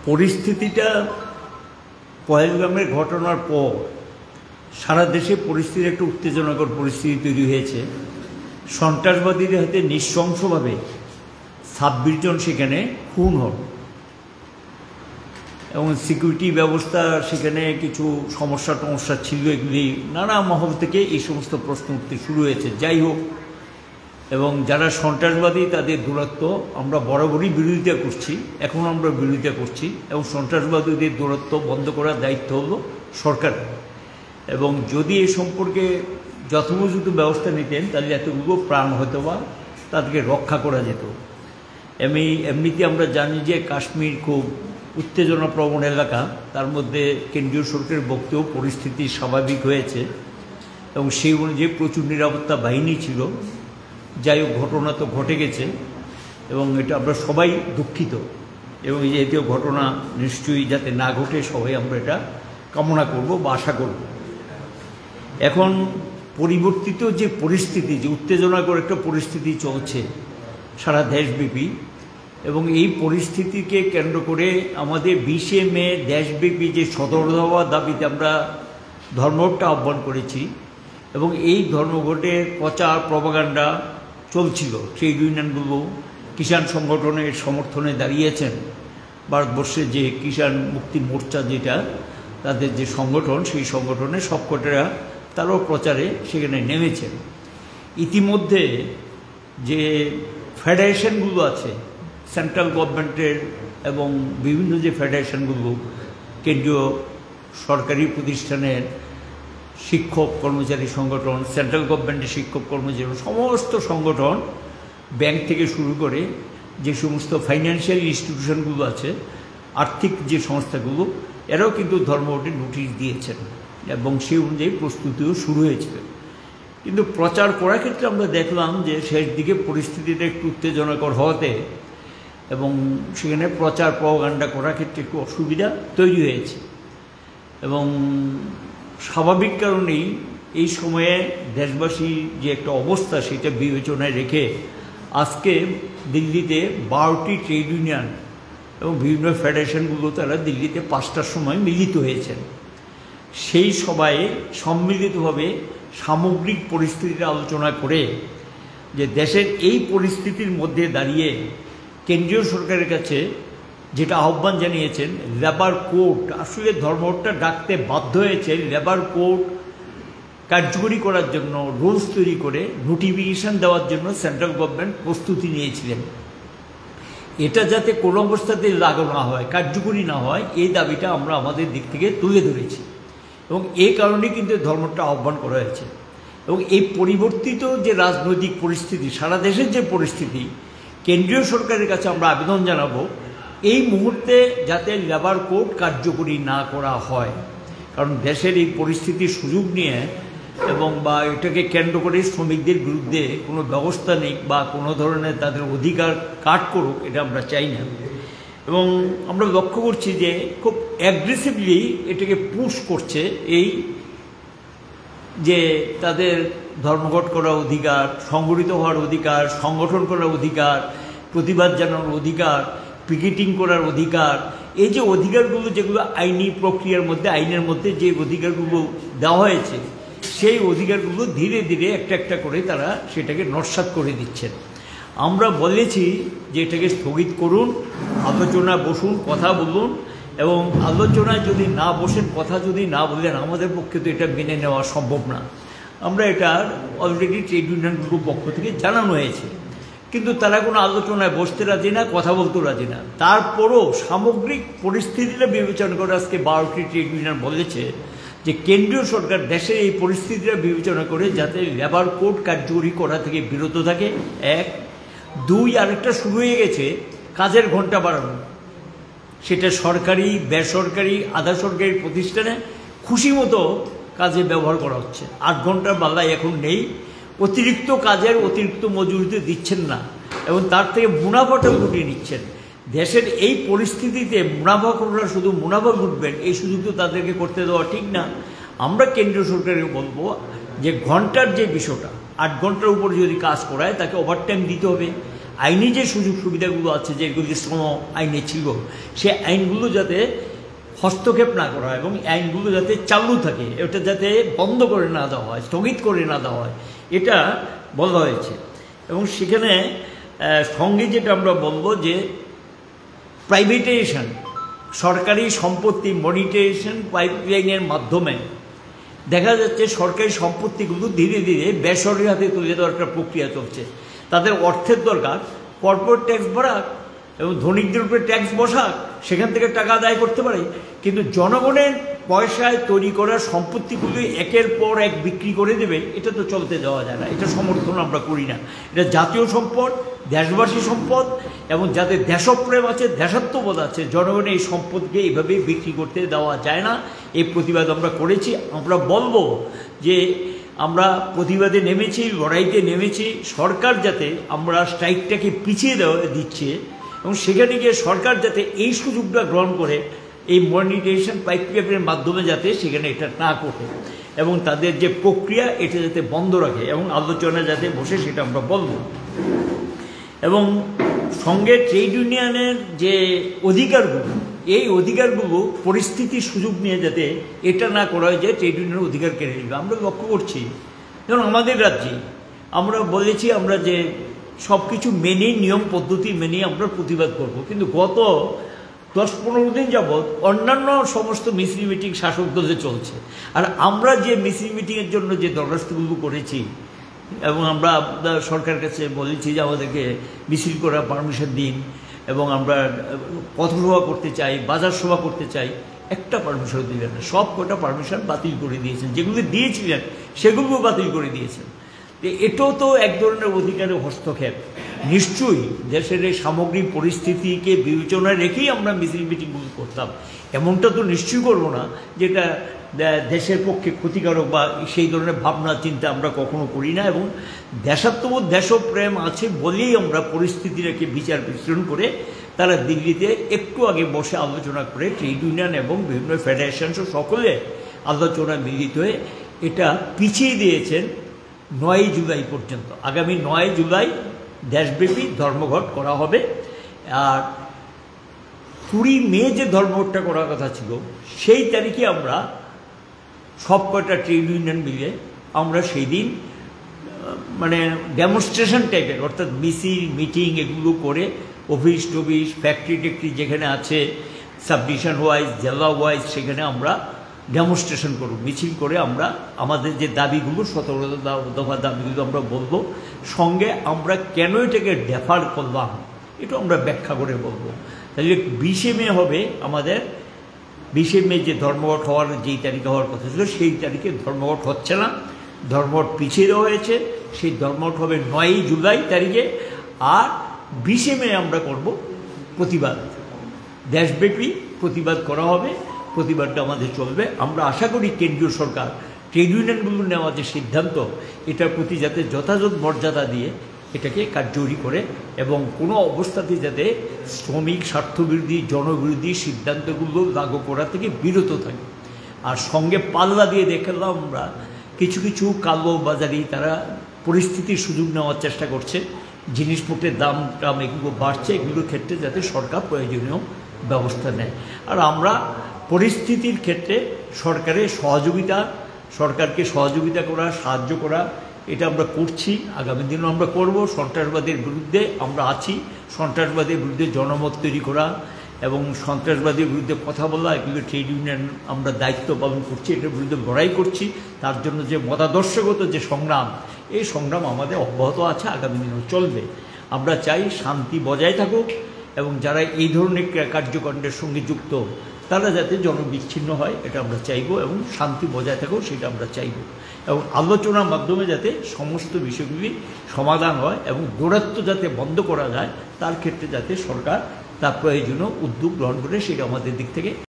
পরিস্থিতিটা পহেলগামের ঘটনার পর সারা দেশে পরিস্থিতি একটা উত্তেজনাকর পরিস্থিতি তৈরি হয়েছে। সন্ত্রাসবাদীদের হাতে নৃশংসভাবে 26 জন সেখানে খুন হন এবং সিকিউরিটি ব্যবস্থা সেখানে কিছু সমস্যা ছিল, এগুলি নানা মহল থেকে এই সমস্ত প্রশ্ন উঠতে শুরু হয়েছে। যাই হোক, এবং যারা সন্ত্রাসবাদী তাদের দূরত্ব আমরা বরাবরই বিরোধিতা করছি, এখন আমরা বিরোধিতা করছি, এবং সন্ত্রাসবাদীদের দূরত্ব বন্ধ করার দায়িত্ব হলো সরকার। এবং যদি এ সম্পর্কে যথোপযুক্ত ব্যবস্থা নিতেন তাহলে এতটুকু প্রাণ হয়তো বা তাদেরকে রক্ষা করা যেত। এমনিতে আমরা জানি যে কাশ্মীর খুব উত্তেজনাপ্রবণ এলাকা, তার মধ্যে কেন্দ্রীয় সরকারের বক্তব্য পরিস্থিতি স্বাভাবিক হয়েছে এবং সেই অনুযায়ী প্রচুর নিরাপত্তা বাহিনী ছিল। যাই হোক, ঘটনা তো ঘটে গেছে এবং এটা আমরা সবাই দুঃখিত এবং এই জাতীয় ঘটনা নিশ্চয়ই যাতে না ঘটে সবাই আমরা এটা কামনা করব বা আশা করব। এখন পরিবর্তিত যে পরিস্থিতি, যে উত্তেজনাকর একটা পরিস্থিতি চলছে সারা দেশব্যাপী, এবং এই পরিস্থিতিকে কেন্দ্র করে আমাদের 20শে মে দেশব্যাপী যে সতর্ক হওয়ার দাবিতে আমরা ধর্মঘটটা আহ্বান করেছি এবং এই ধর্মঘটের প্রচার প্রপাগান্ডা চলছিল। ট্রেড ইউনিয়নগুলো কিষাণ সংগঠনের সমর্থনে দাঁড়িয়েছেন। ভারতবর্ষে যে কিষাণ মুক্তি মোর্চা যেটা তাদের যে সংগঠন, সেই সংগঠনের সবকটারা তারাও প্রচারে সেখানে নেমেছেন। ইতিমধ্যে যে ফেডারেশনগুলো আছে সেন্ট্রাল গভর্নমেন্টের এবং বিভিন্ন যে ফেডারেশনগুলো কেন্দ্রীয় সরকারি প্রতিষ্ঠানের শিক্ষক কর্মচারী সংগঠন, সেন্ট্রাল গভর্নমেন্টের শিক্ষক কর্মচারী সমস্ত সংগঠন, ব্যাংক থেকে শুরু করে যে সমস্ত ফাইন্যান্সিয়াল ইনস্টিটিউশনগুলো আছে, আর্থিক যে সংস্থাগুলো, এরাও কিন্তু ধর্মঘটের নোটিশ দিয়েছেন এবং সেই অনুযায়ী প্রস্তুতিও শুরু হয়েছিল। কিন্তু প্রচার করার ক্ষেত্রে আমরা দেখলাম যে শেষ দিকে পরিস্থিতিটা একটু উত্তেজনাকর হওয়াতে এবং সেখানে প্রচার প্রপাগান্ডা করার ক্ষেত্রে একটু অসুবিধা তৈরি হয়েছে। এবং স্বাভাবিক কারণেই এই সময়ে দেশবাসী যে একটা অবস্থা সেটা বিবেচনায় রেখে আজকে দিল্লিতে 12টি ট্রেড ইউনিয়ন এবং বিভিন্ন ফেডারেশনগুলো তারা দিল্লিতে 5টার সময় মিলিত হয়েছেন। সেই সভায় সম্মিলিতভাবে সামগ্রিক পরিস্থিতির আলোচনা করে যে দেশের এই পরিস্থিতির মধ্যে দাঁড়িয়ে কেন্দ্রীয় সরকারের কাছে যেটা আহ্বান জানিয়েছেন, লেবার কোড, আসলে ধর্মঘটটা ডাকতে বাধ্য হয়েছে লেবার কোড কার্যকরী করার জন্য রুলস তৈরি করে নোটিফিকেশান দেওয়ার জন্য সেন্ট্রাল গভর্নমেন্ট প্রস্তুতি নিয়েছিলেন। এটা যাতে কোনো অবস্থাতে লাগু না হয়, কার্যকরী না হয়, এই দাবিটা আমরা আমাদের দিক থেকে তুলে ধরেছি এবং এই কারণেই কিন্তু ধর্মঘটটা আহ্বান করা হয়েছে। এবং এই পরিবর্তিত যে রাজনৈতিক পরিস্থিতি, সারা দেশের যে পরিস্থিতি, কেন্দ্রীয় সরকারের কাছে আমরা আবেদন জানাবো এই মুহূর্তে যাতে লেবার কোড কার্যকরী না করা হয়। কারণ দেশের এই পরিস্থিতির সুযোগ নিয়ে এবং বা এটাকে কেন্দ্র করে শ্রমিকদের বিরুদ্ধে কোনো ব্যবস্থা নেই বা কোনো ধরনের তাদের অধিকার কাট করুক, এটা আমরা চাই না। এবং আমরা লক্ষ্য করছি যে খুব অ্যাগ্রেসিভলি এটাকে পুশ করছে এই যে তাদের ধর্মঘট করার অধিকার, সংগঠিত হওয়ার অধিকার, সংগঠন করার অধিকার, প্রতিবাদ জানানোর অধিকার, পিকেটিং করার অধিকার, এই যে অধিকারগুলো যেগুলো আইনি প্রক্রিয়ার মধ্যে, আইনের মধ্যে যে অধিকারগুলো দেওয়া হয়েছে, সেই অধিকারগুলো ধীরে ধীরে একটা একটা করে তারা সেটাকে নস্যাৎ করে দিচ্ছেন। আমরা বলেছি যে এটাকে স্থগিত করুন, আলোচনা বসুন, কথা বলুন, এবং আলোচনায় যদি না বসেন, কথা যদি না বলেন, আমাদের পক্ষে তো এটা মেনে নেওয়া সম্ভব না। আমরা এটার অলরেডি ট্রেড ইউনিয়নগুলোর পক্ষ থেকে জানানো হয়েছে, কিন্তু তারা কোনো আলোচনায় বসতে রাজি না, কথা বলতে রাজি না। তারপরও সামগ্রিক পরিস্থিতিটা বিবেচনা করে আজকে 12টি ট্রেড ইউনিয়ন বলেছে যে কেন্দ্রীয় সরকার দেশের এই পরিস্থিতিটা বিবেচনা করে যাতে লেবার কোড কার্যকরী করা থেকে বিরত থাকে। 1, 2, আরেকটা শুরু হয়ে গেছে কাজের ঘন্টা বাড়ানো, সেটা সরকারি, বেসরকারি, আধা সরকারি প্রতিষ্ঠানে খুশি মতো কাজে ব্যবহার করা হচ্ছে। 8 ঘন্টার বেলায় এখন নেই, অতিরিক্ত কাজের অতিরিক্ত মজুরিতে দিচ্ছেন না এবং তার থেকে মুনাফাটাও গুটিয়ে নিচ্ছেন। দেশের এই পরিস্থিতিতে মুনাফা করা, শুধু মুনাফা ঘুটবেন এই সুযোগ তো তাদেরকে করতে দেওয়া ঠিক না। আমরা কেন্দ্রীয় সরকারকে বলবো যে ঘন্টার যে বিষয়টা, 8 ঘন্টার উপর যদি কাজ করায় তাকে ওভারটাইম দিতে হবে। আইনি যে সুযোগ সুবিধাগুলো আছে, যেগুলি শ্রম আইনে ছিল, সে আইনগুলো যাতে হস্তক্ষেপ না করা হয় এবং আইনগুলো যাতে চালু থাকে, এটা যাতে বন্ধ করে না দেওয়া হয়, স্থগিত করে না দেওয়া হয়, এটা বলা হয়েছে। এবং সেখানে সঙ্গে যেটা আমরা বলবো যে প্রাইভেটাইজেশন, সরকারি সম্পত্তি মনিটাইজেশন পাইপলাইনের মাধ্যমে দেখা যাচ্ছে সরকারি সম্পত্তিগুলো ধীরে ধীরে বেসরকারি হাতে তুলে দেওয়ার একটা প্রক্রিয়া চলছে। তাদের অর্থের দরকার, কর্পোরেট ট্যাক্স ভরাক এবং ধনীকদের উপরে ট্যাক্স বসাক, সেখান থেকে টাকা আদায় করতে পারে, কিন্তু জনগণের পয়সায় তৈরি করা সম্পত্তিগুলি একের পর এক বিক্রি করে দেবে, এটা তো চলতে দেওয়া যায় না, এটা সমর্থন আমরা করি না। এটা জাতীয় সম্পদ, দেশবাসী সম্পদ, এবং যাদের দেশপ্রেম আছে, দেশাত্মবোধ আছে, জনগণের এই সম্পদকে এইভাবে বিক্রি করতে দেওয়া যায় না। এই প্রতিবাদ আমরা করেছি। আমরা বলবো যে আমরা প্রতিবাদে নেমেছি, লড়াইতে নেমেছি। সরকার যাতে আমরা স্ট্রাইকটাকে পিছিয়ে দিচ্ছে এবং সেখানে গিয়ে সরকার যাতে এই সুযোগটা গ্রহণ করে এই মনিটাইজেশন পাইপলাইনের মাধ্যমে যাতে সেখানে এটা না করে এবং তাদের যে প্রক্রিয়া এটা যাতে বন্ধ রাখে এবং আলোচনা যাতে বসে, সেটা আমরা বলবো। এবং সঙ্গে ট্রেড ইউনিয়নের যে অধিকারগুলো, এই অধিকারগুলো পরিস্থিতির সুযোগ নিয়ে যাতে এটা না করা হয় যে ট্রেড ইউনিয়নের অধিকার কেড়ে নেবে। আমরা লক্ষ্য করছি যেমন আমাদের রাজ্যে আমরা বলেছি আমরা যে সব কিছু মেনে, নিয়ম পদ্ধতি মেনে আমরা প্রতিবাদ করব, কিন্তু গত 10-15 দিন যাবৎ অন্যান্য সমস্ত মিছিল মিটিং শাসক দলে চলছে। আর আমরা যে মিছিল মিটিংয়ের জন্য যে দরখাস্তগুলো করেছি এবং আমরা সরকারের কাছে বলেছি যে আমাদেরকে মিছিল করার পারমিশন দিন এবং আমরা পথসভা করতে চাই, বাজার সভা করতে চাই, একটা পারমিশন দিলেন না। সব কটা পারমিশন বাতিল করে দিয়েছেন, যেগুলো দিয়েছিলেন সেগুলো বাতিল করে দিয়েছেন। এটাও তো এক ধরনের অধিকারের হস্তক্ষেপ। নিশ্চয়ই দেশের এই সামগ্রিক পরিস্থিতিকে বিবেচনায় রেখেই আমরা মিছিল মিটিংগুলো করতাম, এমনটা তো নিশ্চয়ই করবো না যেটা দেশের পক্ষে ক্ষতিকারক বা সেই ধরনের ভাবনা চিন্তা আমরা কখনো করি না। এবং দেশাত্মবোধ, দেশপ্রেম আছে বলেই আমরা পরিস্থিতিটাকে বিচার বিশ্লেষণ করে তারা দিল্লিতে একটু আগে বসে আলোচনা করে ট্রেড ইউনিয়ন এবং বিভিন্ন ফেডারেশন সকলে আলোচনা মিলিত হয়ে এটা পিছিয়ে দিয়েছেন 9 জুলাই পর্যন্ত। আগামী 9 জুলাই দেশব্যাপী ধর্মঘট করা হবে। আর 20 মে যে ধর্মঘটটা করার কথা ছিল, সেই তারিখে আমরা সব কয়টা ট্রেড ইউনিয়ন মিলে আমরা সেই দিন মানে ডেমনস্ট্রেশন টাইপের, অর্থাৎ মিছিল মিটিং এগুলো করে অফিস টফিস, ফ্যাক্টরি ট্যাক্টরি যেখানে আছে সাবডিভিশন ওয়াইজ, জেলা ওয়াইজ, সেখানে আমরা ডেমনস্ট্রেশন করব, মিছিল করে আমরা আমাদের যে দাবিগুলো, 17 দফা দাবিগুলো আমরা বলবো। সঙ্গে আমরা কেন এটাকে ডেফার করলাম এটা আমরা ব্যাখ্যা করে বলবো। তাহলে 20 মে হবে আমাদের, 20 মে যে ধর্মঘট হওয়ার যেই তারিখে হওয়ার কথা ছিল সেই তারিখে ধর্মঘট হচ্ছে না, ধর্মঘট পিছিয়ে দেওয়া হয়েছে। সেই ধর্মঘট হবে 9 জুলাই তারিখে। আর 20 মে আমরা করব প্রতিবাদ, দেশব্যাপী প্রতিবাদ করা হবে। প্রতিবাদটা আমাদের চলবে। আমরা আশা করি কেন্দ্রীয় সরকার ট্রেড ইউনিয়নগুলো নেওয়া যে সিদ্ধান্ত, এটার প্রতি যাতে যথাযথ মর্যাদা দিয়ে এটাকে কার্যকরী করে এবং কোনো অবস্থাতে যাতে শ্রমিক স্বার্থবিরোধী, জনবিরোধী সিদ্ধান্তগুলো লাগু করা থেকে বিরত থাকে। আর সঙ্গে পাল্লা দিয়ে দেখলাম আমরা কিছু কিছু কালোবাজারি, তারা পরিস্থিতির সুযোগ নেওয়ার চেষ্টা করছে, জিনিসপত্রের দাম টাম এগুলো বাড়ছে, এগুলোর ক্ষেত্রে যাতে সরকার প্রয়োজনীয় ব্যবস্থা নেয়। আর আমরা পরিস্থিতির ক্ষেত্রে সরকারের সহযোগিতা, সরকারকে সহযোগিতা করা, সাহায্য করা, এটা আমরা করছি, আগামী দিনও আমরা করব। সন্ত্রাসবাদের বিরুদ্ধে আমরা আছি, সন্ত্রাসবাদের বিরুদ্ধে জনমত তৈরি করা এবং সন্ত্রাসবাদের বিরুদ্ধে কথা বলা, এগুলো ট্রেড ইউনিয়ন আমরা দায়িত্ব পালন করছি, এটার বিরুদ্ধে লড়াই করছি। তার জন্য যে মতাদর্শগত যে সংগ্রাম, এই সংগ্রাম আমাদের অব্যাহত আছে, আগামী দিনও চলবে। আমরা চাই শান্তি বজায় থাকুক এবং যারা এই ধরনের কার্যকাণ্ডের সঙ্গে যুক্ত তারা যাতে জনবিচ্ছিন্ন হয়, এটা আমরা চাইব এবং শান্তি বজায় থাকুক, সেটা আমরা চাইব। এবং আলোচনার মাধ্যমে যাতে সমস্ত বিষয়গুলি সমাধান হয় এবং দৌরাত্ম্য যাতে বন্ধ করা যায়, তার ক্ষেত্রে যাতে সরকার তার প্রয়োজনীয় উদ্যোগ গ্রহণ করে, সেটা আমাদের দিক থেকে